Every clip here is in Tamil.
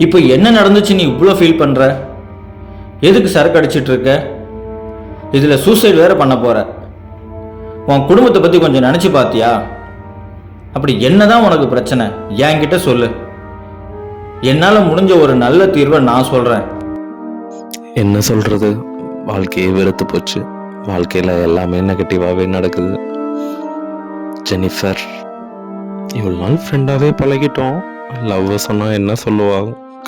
இப்போ என்ன நடந்துச்சு நீ இவ்வளோ ஃபீல் பண்ணுற? எதுக்கு சரக்கு அடிச்சிட்டு இருக்க? இதில் சூசைட் வேற பண்ண போற. உன் குடும்பத்தை பற்றி கொஞ்சம் நினச்சி பார்த்தியா? அப்படி என்னதான் உனக்கு பிரச்சனை என்கிட்ட சொல்லு. என்னால் முடிஞ்ச ஒரு நல்ல தீர்வை நான் சொல்கிறேன். என்ன சொல்கிறது, வாழ்க்கையே வெறுத்து போச்சு. வாழ்க்கையில் எல்லாமே நெகட்டிவாகவே நடக்குது. ஜெனிஃபர், இவ்வளோ நாள் ஃப்ரெண்டாகவே பழகிட்டோம். லவ் சொன்னால் என்ன சொல்லுவா?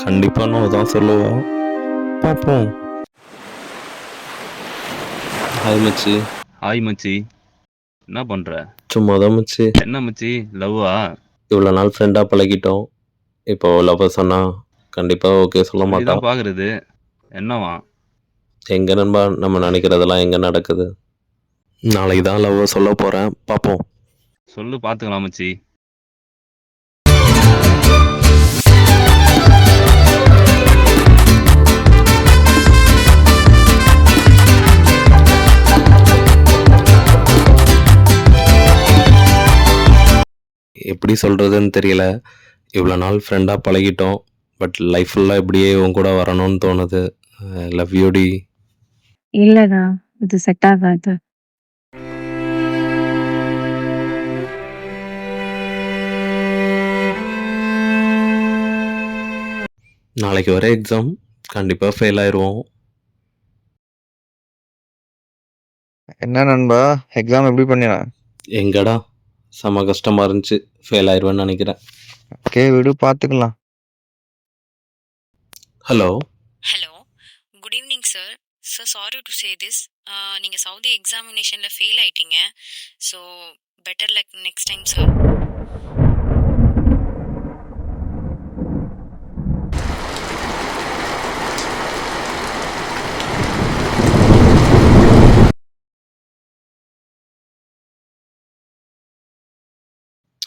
கண்டிப்பாக நோ தான் சொல்லுவா. பார்ப்போம். ஹாய் மச்சி. ஹாய் மச்சி, என்ன பண்ற? சும்மா தான் மச்சி. என்ன மச்சி, லவ்வா? இவ்வளோ நாள் ஃப்ரெண்டாக பழகிட்டோம். இப்போ லவ் சொன்னால் கண்டிப்பாக ஓகே சொல்ல மாட்டான். இதான் பாக்குறது. என்னவா? எங்கே நண்பா, நம்ம நினைக்கிறதெல்லாம் எங்கே நடக்குது? நாளைக்கு தான் லவ் சொல்ல போகிறேன், பார்ப்போம். சொல்லு, பாத்துக்கலாம் மச்சி. எப்படி சொல்கிறதுன்னு தெரியல. இவ்வளோ நாள் ஃப்ரெண்டாக பழகிட்டோம். பட் லைஃப் ஃபுல்லாக இப்படியே உன் கூட வரணும்னு தோணுது. லவ் யூடி. இல்லடா, இது செட் ஆகாது. நாளைக்கு வர எக்ஸாம் கண்டிப்பாக ஃபெயில் ஆயிடுவோம். என்ன நண்பா, எக்ஸாம் எப்படி பண்ணினா? எங்கடா, செம கஷ்டமாக இருந்துச்சு. ஃபெயில் ஆயிடுவேன்னு நினைக்கிறேன். ஓகே விடு, பார்த்துக்கலாம். Hello. Hello, good evening sir. Sir, sorry to say this, நீங்கள் சவுதி எக்ஸாமினேஷனில் ஃபெயில் ஆயிட்டீங்க. So better luck next time sir.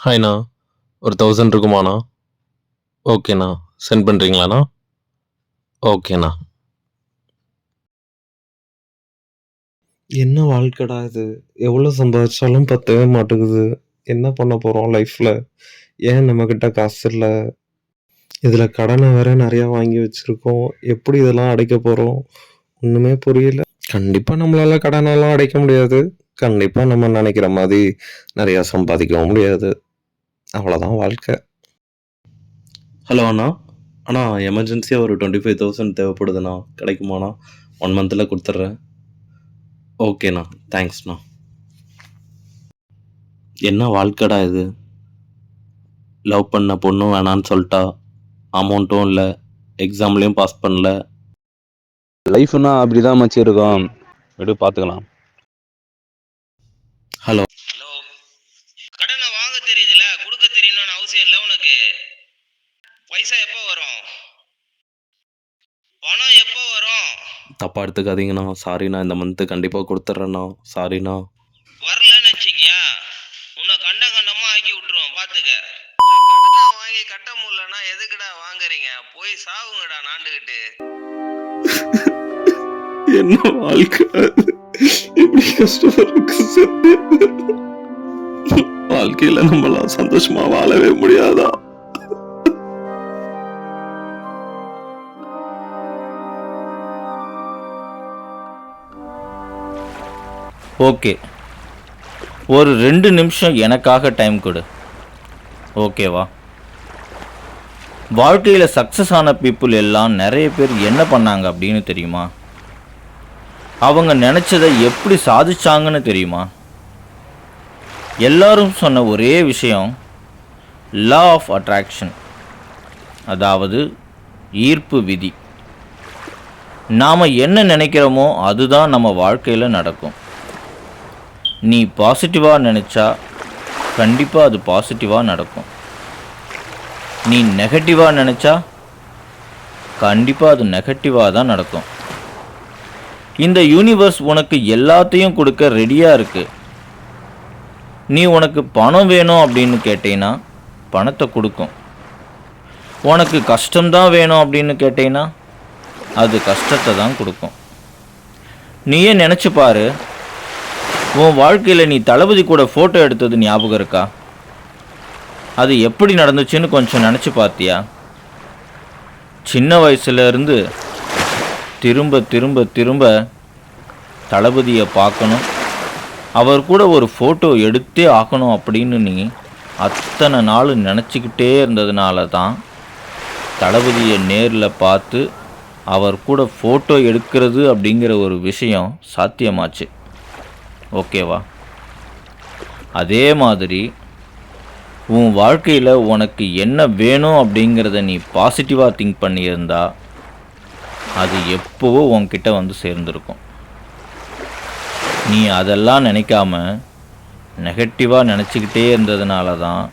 ஹாய்ண்ணா, ஒரு 1000 இருக்குமாண்ணா? ஓகேண்ணா, சென்ட் பண்ணுறீங்களாண்ணா? ஓகேண்ணா. என்ன வாழ்க்கைடா இது, எவ்வளோ சம்பாதிச்சாலும் பத்தவே மாட்டேங்குது. என்ன பண்ண போகிறோம் லைஃப்பில்? ஏன் நம்மக்கிட்ட காசு இல்லை? இதில் கடனை வேற நிறையா வாங்கி வச்சுருக்கோம். எப்படி இதெல்லாம் அடைக்க போகிறோம்? ஒன்றுமே புரியல. கண்டிப்பாக நம்மளால் கடனெல்லாம் அடைக்க முடியாது. கண்டிப்பாக நம்ம நினைக்கிற மாதிரி நிறையா சம்பாதிக்கவும் முடியாது. அவ்வளோதான் வாழ்க்கை. ஹலோ அண்ணா. அண்ணா, எமர்ஜென்சியாக ஒரு 25,000 தேவைப்படுதுண்ணா. கிடைக்குமாண்ணா? 1 மந்தில் கொடுத்துட்றேன். ஓகேண்ணா, தேங்க்ஸ்ண்ணா. என்ன வாழ்க்கைடா இது? லவ் பண்ண பொண்ணும் வேணான்னு சொல்லிட்டா, அமௌண்ட்டும் இல்லை, எக்ஸாம்லேயும் பாஸ் பண்ணல. லைஃப்னா அப்படிதான் மச்சி இருக்கும். விடு, பாத்துக்கலாம். ஹலோ. ஹலோ, கடனை வாங்க தெரியுதுல, கொடுக்க தெரியணும்னு அவசியம் இல்லை உனக்கு. பைசா எப்போ வரும்? பணம் எப்போ வரும்? தப்பாக எடுத்துக்காதீங்கண்ணா. சாரிண்ணா, இந்த மந்த்து கண்டிப்பாக கொடுத்துட்றேண்ணா. சாரிண்ணா. வரலன்னு வச்சுக்கியா, உன்னை கண்டமா ஆக்கி விட்டுருவோம், பாத்துக்க. கடனை வாங்கி கட்ட முடியலன்னா எதுக்குடா வாங்குறீங்க? போய் சாவுங்கடா நாண்டுகிட்டு. என்ன வாழ்க்கை இப்படி கஷ்டப்படுறது? வாழ்க்கையில நம்மளாம் சந்தோஷமா வாழவே முடியாதா? ஓகே, ஒரு 2 நிமிஷம் எனக்காக டைம் கொடு. ஓகேவா? வாழ்க்கையில் சக்ஸஸ் ஆன பீப்புள் எல்லாம் நிறைய பேர் என்ன பண்ணாங்க அப்படின்னு தெரியுமா? அவங்க நினச்சதை எப்படி சாதிச்சாங்கன்னு தெரியுமா? எல்லாரும் சொன்ன ஒரே விஷயம் லா ஆஃப் அட்ராக்ஷன், அதாவது ஈர்ப்பு விதி. நாம் என்ன நினைக்கிறோமோ அதுதான் நம்ம வாழ்க்கையில் நடக்கும். நீ பாசிட்டிவாக நினச்சா கண்டிப்பாக அது பாசிட்டிவாக நடக்கும். நீ நெகட்டிவாக நினச்சா கண்டிப்பாக அது நெகட்டிவாக தான் நடக்கும். இந்த யூனிவர்ஸ் உனக்கு எல்லாத்தையும் கொடுக்க ரெடியாக இருக்குது. நீ உனக்கு பணம் வேணும் அப்படின்னு கேட்டீங்கன்னா பணத்தை கொடுக்கும். உனக்கு கஷ்டம்தான் வேணும் அப்படின்னு கேட்டீங்கன்னா அது கஷ்டத்தை தான் கொடுக்கும். நீயே நினச்சி பாரு, உன் வாழ்க்கையில் நீ தளபதி கூட ஃபோட்டோ எடுத்தது ஞாபகம் இருக்கா? அது எப்படி நடந்துச்சுன்னு கொஞ்சம் நினச்சி பார்த்தியா? சின்ன வயசுலேருந்து திரும்ப திரும்ப திரும்ப தளபதியை பார்க்கணும், அவர் கூட ஒரு ஃபோட்டோ எடுத்தே ஆகணும் அப்படின்னு நீ அத்தனை நாள் நினச்சிக்கிட்டே இருந்ததுனால தான் தளபதியை நேரில் பார்த்து அவர் கூட ஃபோட்டோ எடுக்கிறது அப்படிங்கிற ஒரு விஷயம் சாத்தியமாச்சு. ஓகேவா? அதே மாதிரி உன் வாழ்க்கையில் உனக்கு என்ன வேணும் அப்படிங்கிறத நீ பாசிட்டிவாக திங்க் பண்ணியிருந்தா அது எப்போவோ உன்கிட்ட வந்து சேர்ந்துருக்கும். நீ அதெல்லாம் நினைக்காம நெகட்டிவாக நினச்சிக்கிட்டே இருந்ததுனால தான்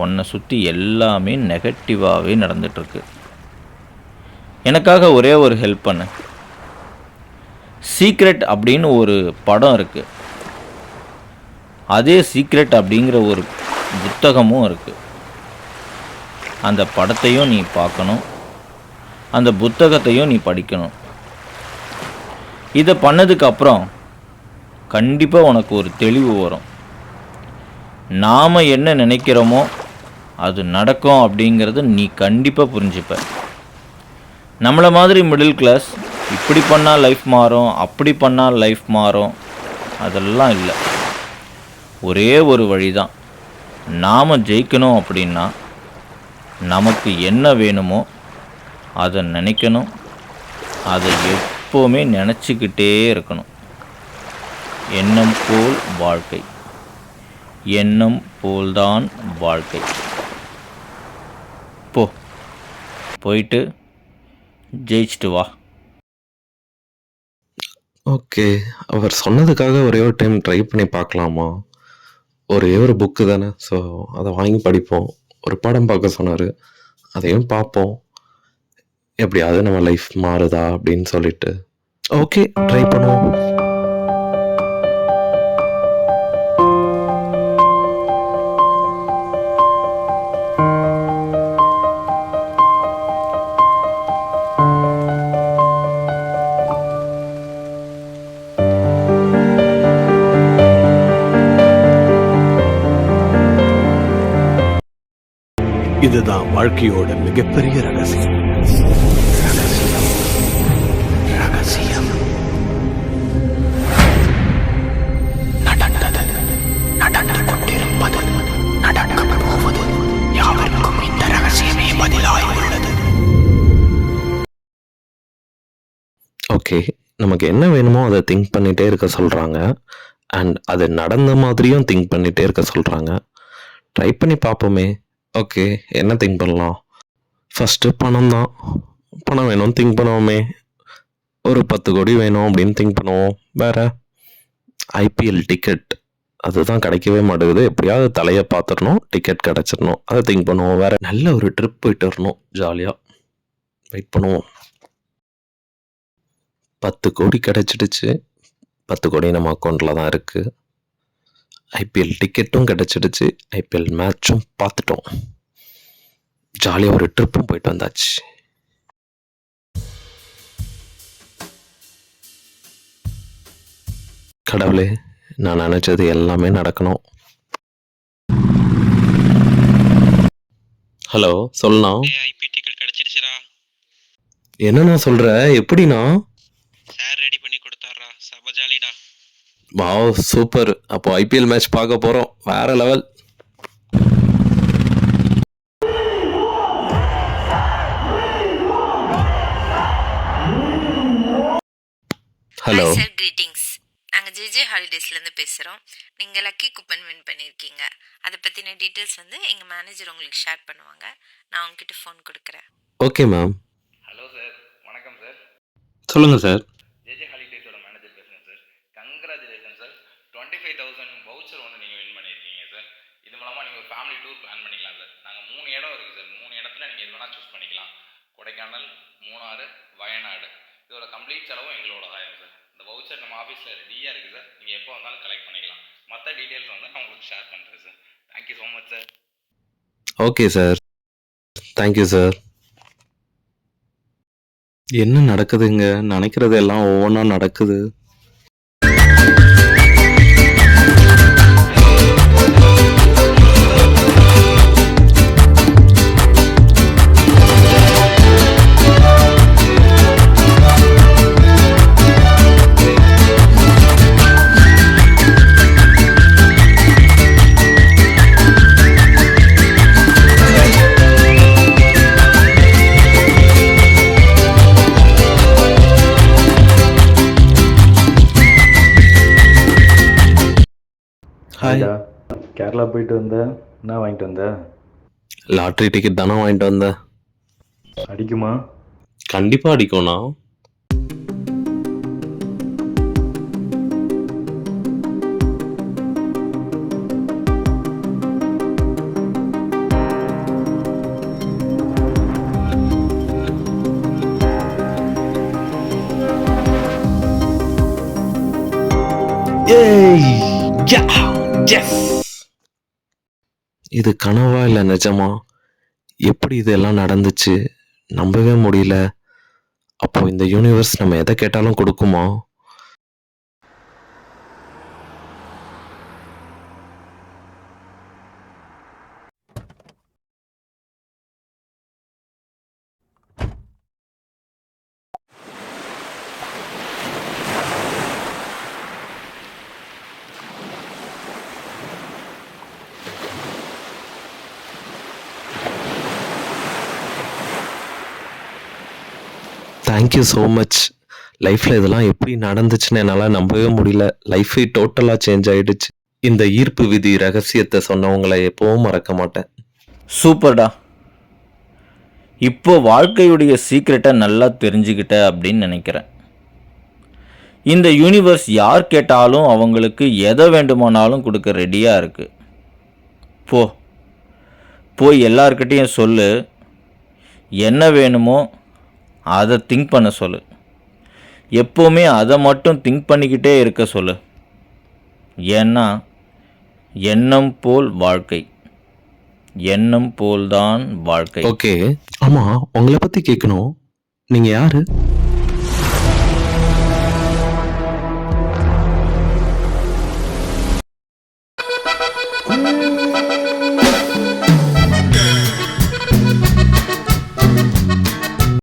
உன்னை சுற்றி எல்லாமே நெகட்டிவாகவே நடந்துகிட்ருக்கு. எனக்காக ஒரே ஒரு ஹெல்ப் பண்ணு. சீக்ரெட் அப்படின்னு ஒரு படம் இருக்குது, அதே சீக்ரெட் அப்படிங்கிற ஒரு புத்தகமும் இருக்குது. அந்த படத்தையும் நீ பார்க்கணும், அந்த புத்தகத்தையும் நீ படிக்கணும். இதை பண்ணதுக்கப்புறம் கண்டிப்பாக உனக்கு ஒரு தெளிவு வரும். நாம் என்ன நினைக்கிறோமோ அது நடக்கும் அப்படிங்கிறது நீ கண்டிப்பாக புரிஞ்சுப்ப. நம்மளை மாதிரி மிடில் கிளாஸ் இப்படி பண்ணால் லைஃப் மாறும், அப்படி பண்ணால் லைஃப் மாறும், அதெல்லாம் இல்லை. ஒரே ஒரு வழி தான். நாம் ஜெயிக்கணும் அப்படின்னா நமக்கு என்ன வேணுமோ அதை நினைக்கணும், அதை எப்போவுமே நினச்சிக்கிட்டே இருக்கணும். எண்ணம் போல் வாழ்க்கை, எண்ணம் போல்தான் வாழ்க்கை. போயிட்டு ஜெயிச்சிட்டு வா. ஓகே. அவர் சொன்னதுக்காக ஒரே ஒரு டைம் ட்ரை பண்ணி பார்க்கலாமா? ஒரே ஒரு புக்கு தானே, ஸோ அதை வாங்கி படிப்போம். ஒரு படம் பார்க்க சொன்னார், அதையும் பார்ப்போம். எப்படியாவது நம்ம லைஃப் மாறுதா அப்படின்னு சொல்லிட்டு. ஓகே, ட்ரை பண்ணுவோம். இதுதான் வாழ்க்கையோட மிகப்பெரிய ரகசியம். ரகசியம். நடந்தது, நடந்து கொண்டிருப்பது, நடக்கப் போவது யாவருக்கும் இந்த ரகசியமே பதிலாய் உள்ளது. ஓகே, நமக்கு என்ன வேணுமோ அதை திங்க் பண்ணிகிட்டே இருக்க சொல்கிறாங்க. அண்ட் அது நடந்த மாதிரியும் திங்க் பண்ணிகிட்டே இருக்க சொல்கிறாங்க. ட்ரை பண்ணி பார்ப்போமே. ஓகே, என்ன திங்க் பண்ணலாம்? ஃபஸ்ட்டு பணம் தான். பணம் வேணும்னு திங்க் பண்ணுவோமே. ஒரு 10 கோடி வேணும் அப்படின்னு திங்க் பண்ணுவோம். வேறு ஐபிஎல் டிக்கெட், அதுதான் கிடைக்கவே மாட்டேங்குது. எப்படியாவது தலையை பார்த்துடணும், டிக்கெட் கிடச்சிடணும், அதை திங்க் பண்ணுவோம். வேறு நல்ல ஒரு ட்ரிப் போயிட்டு வரணும் ஜாலியாக. வெயிட் பண்ணுவோம். 10 கோடி கிடச்சிடுச்சு. 10 கோடி நம்ம அக்கௌண்ட்டில் தான் இருக்குது. ஐபிஎல் டிக்கெட்டும் கிடச்சிடுச்சு. ஐபிஎல் மேட்சும் பார்த்துட்டோம். ஜாலியாக ஒரு ட்ரிப்பும் போயிட்டு வந்தாச்சு. கடவுளே, நான் நினச்சது எல்லாமே நடக்கணும். ஹலோ, சொல்லலாம். ஐபி டிக்கெட் கிடைச்சிடுச்சுடா. என்னண்ணா சொல்கிற? எப்படிண்ணா? சார் ரெடி பண்ணி கொடுத்தாரா, சப ஜாலிடா. Wow, super. அப்போ ஐபிஎல் மேட்ச் பார்க்க போகிறோம். வேற லெவல். Hello sir, greetings. நாங்கள் ஜேஜே ஹாலிடேஸ்லேருந்து பேசுகிறோம். நீங்கள் லக்கி கூப்பன் வின் பண்ணியிருக்கீங்க. அதை பற்றின டீட்டெயில்ஸ் வந்து எங்கள் மேனேஜர் உங்களுக்கு ஷேர் பண்ணுவாங்க. நான் உங்ககிட்ட ஃபோன் கொடுக்குறேன். Okay ma'am. ஹலோ சார், வணக்கம் சார். சொல்லுங்கள் சார். ஜேஜே ஹாலிடேஸோட மேனேஜர் பேசுகிறேன் சார். Congratulation sir. 25,000 வவுச்சர் ஒன்று நீங்கள் வின் பண்ணியிருக்கீங்க சார். இது மூலமாக நீங்கள் ஒரு ஃபேமிலி டூர் பிளான் பண்ணிக்கலாம் சார். நாங்கள் 3 இடம் இருக்குது சார். 3 இடத்துல நீங்கள் எது வேணால் சூஸ் பண்ணிக்கலாம். கொடைக்கானல், மூணாறு, வயநாடு. இதோட கம்ப்ளீட் செலவும் எங்களோட ஆயிரும் சார். இந்த வவுச்சர் நம்ம ஆஃபீஸில் ரெடியாக இருக்குது சார். நீங்கள் எப்போ வந்தாலும் கலெக்ட் பண்ணிக்கலாம். மற்ற டீட்டெயில்ஸ் வந்து நான் உங்களுக்கு ஷேர் பண்ணுறேன் sir. Thank you so much sir. Okay sir. Thank you sir. என்ன நடக்குதுங்க? நினைக்கிறது எல்லாம் ஒவ்வொன்றா நடக்குது. ஹாய். கேரளா போயிட்டு வந்தேன், என்ன வாங்கிட்டு வந்த? லாட்ரி டிக்கெட் தானே வாங்கிட்டு வந்தேன். அடிக்குமா? கண்டிப்பாக அடிக்கும்ண்ணா. இது கனவா இல்லை நிஜமா? எப்படி இதெல்லாம் நடந்துச்சு? நம்பவே முடியல. அப்போ இந்த யூனிவர்ஸ் நம்ம எதை கேட்டாலும் கொடுக்குமா? Thank you so much. லைஃப்பில் இதெல்லாம் எப்படி நடந்துச்சுன்னு என்னால் நம்பவே முடியல. லைஃபே டோட்டலாக சேஞ்ச் ஆயிடுச்சு. இந்த ஈர்ப்பு விதி ரகசியத்தை சொன்னவங்களை எப்பவும் மறக்க மாட்டேன். சூப்பர்டா. இப்போ வாழ்க்கையுடைய சீக்ரெட்டை நல்லா தெரிஞ்சுக்கிட்ட அப்படின்னு நினைக்கிறேன். இந்த யூனிவர்ஸ் யார் கேட்டாலும் அவங்களுக்கு எதை வேண்டுமானாலும் கொடுக்க ரெடியாக இருக்கு. போய் எல்லார்கிட்டையும் சொல்லு, என்ன வேணுமோ அதை திங்க் பண்ண சொல்லு. எப்போவுமே அதை மட்டும் திங்க் பண்ணிக்கிட்டே இருக்க சொல்லு. ஏன்னா எண்ணம் போல் வாழ்க்கை, எண்ணம் போல்தான் வாழ்க்கை. ஓகே. ஆமாம், உங்களை பற்றி கேட்கணும். நீங்கள் யார்?